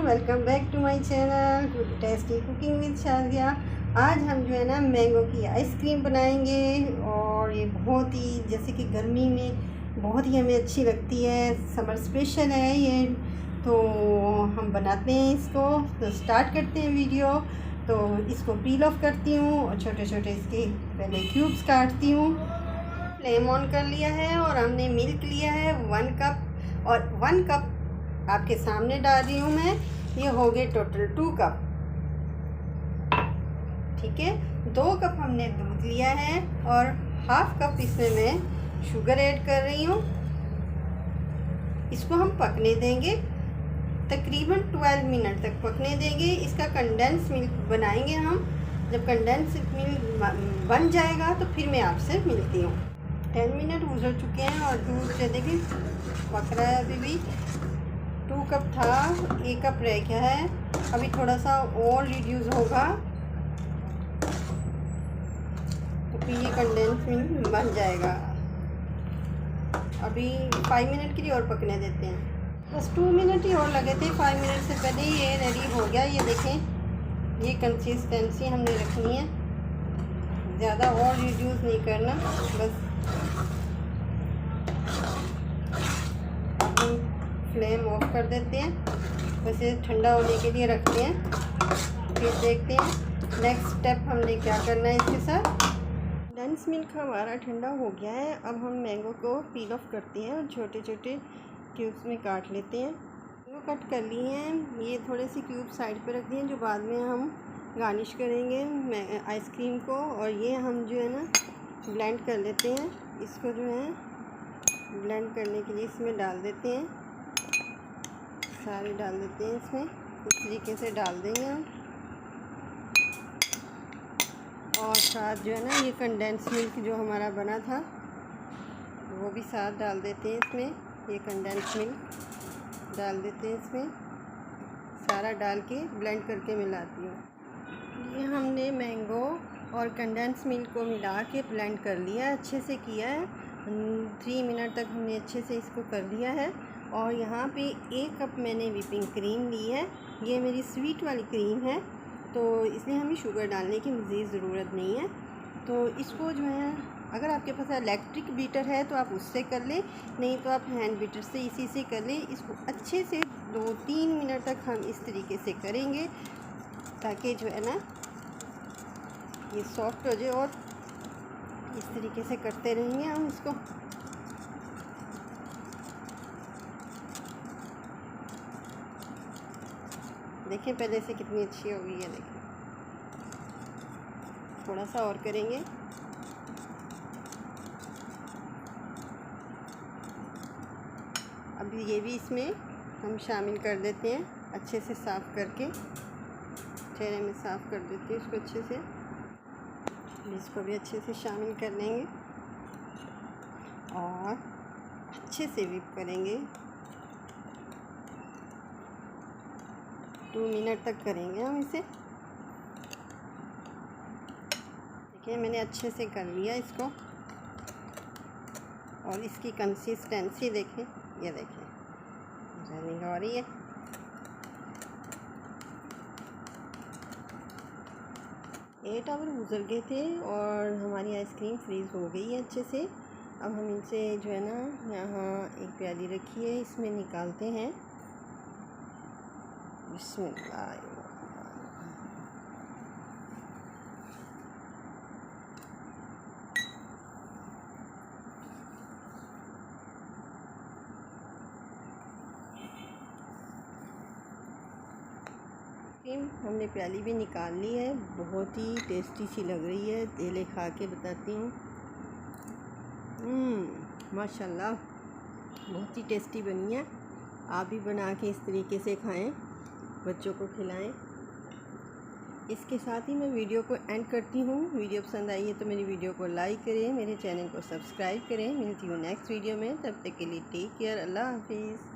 Welcome back to my channel good tasty cooking with Shazia. आज हम जो है ना मैंगो की आइसक्रीम बनाएंगे और ये बहुत ही जैसे कि गर्मी में बहुत ही हमें अच्छी लगती है। समर स्पेशल है ये, तो हम बनाते हैं इसको। तो स्टार्ट करते हैं वीडियो। तो इसको पील ऑफ करती हूँ और छोटे छोटे इसके पहले क्यूब्स काटती हूँ। फ्लेम ऑन कर लिया है और हमने मिल्क लिया है 1 कप और 1 कप आपके सामने डाल रही हूँ मैं। ये हो गए टोटल 2 कप। ठीक है, 2 कप हमने दूध लिया है और हाफ कप इसमें मैं शुगर ऐड कर रही हूँ। इसको हम पकने देंगे, तकरीबन 12 मिनट तक पकने देंगे। इसका कंडेंस मिल्क बनाएंगे हम। जब कंडेंस मिल्क बन जाएगा तो फिर मैं आपसे मिलती हूँ। 10 मिनट गुजर चुके हैं और दूध देखिए पक रहा है। अभी भी 2 कप था, 1 कप रह गया है। अभी थोड़ा सा और रिड्यूस होगा तो फिर ये कंडेंस मिल्क बन जाएगा। अभी 5 मिनट के लिए और पकने देते हैं। बस 2 मिनट ही और लगे थे, 5 मिनट से पहले ही ये रेडी हो गया। ये देखें, ये कंसिस्टेंसी हमने रखनी है, ज़्यादा और रिड्यूस नहीं करना। बस फ्लेम ऑफ कर देते हैं, वैसे ठंडा होने के लिए रखते हैं। फिर देखते हैं नेक्स्ट स्टेप हमने क्या करना है इसके साथ। कंडेंस मिल्क हमारा ठंडा हो गया है। अब हम मैंगो को पील ऑफ करते हैं और छोटे छोटे क्यूब्स में काट लेते हैं। मैंगो कट कर लिए हैं, ये थोड़े से क्यूब साइड पे रख दिए जो बाद में हम गार्निश करेंगे आइसक्रीम को। और ये हम जो है ना ब्लेंड कर लेते हैं। इसको जो है ब्लेंड करने के लिए इसमें डाल देते हैं, सारे डाल देते हैं इसमें। इस तरीके से डाल देंगे हम। और साथ जो है ना ये कंडेंस मिल्क जो हमारा बना था वो भी साथ डाल देते हैं इसमें। ये कंडेंस मिल्क डाल देते हैं इसमें, सारा डाल के ब्लेंड करके मिलाती हूँ। ये हमने मैंगो और कंडेंस मिल्क को मिला के ब्लेंड कर लिया, अच्छे से किया है। 3 मिनट तक हमने अच्छे से इसको कर लिया है। और यहाँ पे 1 कप मैंने व्हिपिंग क्रीम ली है। ये मेरी स्वीट वाली क्रीम है, तो इसलिए हमें शुगर डालने की मज़ीद ज़रूरत नहीं है। तो इसको जो है अगर आपके पास इलेक्ट्रिक बीटर है तो आप उससे कर लें, नहीं तो आप हैंड बीटर से इसी से कर लें। इसको अच्छे से 2-3 मिनट तक हम इस तरीके से करेंगे ताकि जो है ना ये सॉफ्ट हो जाए। और इस तरीके से करते रहेंगे हम इसको। देखिए पहले से कितनी अच्छी हो गई है। देखिए थोड़ा सा और करेंगे। अभी ये भी इसमें हम शामिल कर देते हैं, अच्छे से साफ़ करके चेहरे में साफ़ कर देते हैं इसको अच्छे से। इसको भी अच्छे से शामिल कर लेंगे और अच्छे से व्हिप करेंगे। 2 मिनट तक करेंगे हम इसे। देखिए मैंने अच्छे से कर लिया इसको। और इसकी कंसिस्टेंसी देखें, ये देखें रनिंग हो रही है। एट आवर गुजर गए थे और हमारी आइसक्रीम फ्रीज़ हो गई है अच्छे से। अब हम इनसे जो है ना यहाँ एक प्याली रखी है, इसमें निकालते हैं। बिस्मिल्लाह। हमने प्याली भी निकाल ली है, बहुत ही टेस्टी सी लग रही है। तेले खा के बताती हूँ। माशाल्लाह बहुत ही टेस्टी बनी है। आप भी बना के इस तरीके से खाएं, बच्चों को खिलाएं। इसके साथ ही मैं वीडियो को एंड करती हूँ। वीडियो पसंद आई है तो मेरी वीडियो को लाइक करें, मेरे चैनल को सब्सक्राइब करें। मिलती हूँ नेक्स्ट वीडियो में, तब तक के लिए टेक केयर, अल्लाह हाफिज़।